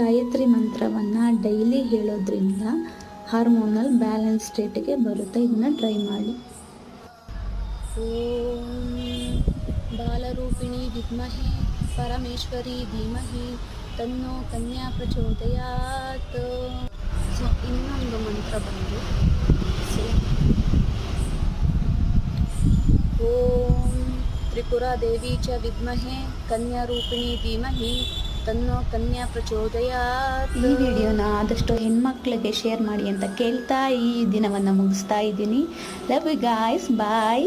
ಗಾಯತ್ರಿ ಮಂತ್ರವನ್ನು ಡೈಲಿ ಹೇಳೋದ್ರಿಂದ hormonal balance ಸ್ಟೇಟಿಗೆ ಬರುತ್ತೆ. ಇದನ್ನು ಟ್ರೈ ಮಾಡಿ. ಓಂ ಬಾಲರೂಪಿಣಿ ವಿದ್ಮಹೆ ಪರಮೇಶ್ವರಿ ಧೀಮಹಿ ತನ್ನೋ ಕನ್ಯಾ ಪ್ರಚೋದಯಾತ್. ಸೊ ಇನ್ನೊಂದು ಮಂತ್ರ ಬಂದು ಓಂ ತ್ರಿಪುರಾ ದೇವಿ ಚ ವಿದ್ಮಹೆ ಕನ್ಯಾ ರೂಪಿಣಿ ಧೀಮಹಿ ತನ್ನೋ ಕನ್ಯಾ ಪ್ರಚೋದಯಾತ್. ಈ ವಿಡಿಯೋನ ಆದಷ್ಟು ಹೆಣ್ಮಕ್ಳಿಗೆ ಶೇರ್ ಮಾಡಿ ಅಂತ ಕೇಳ್ತಾ ಈ ದಿನವನ್ನು ಮುಗಿಸ್ತಾ ಇದ್ದೀನಿ. Love you guys, bye.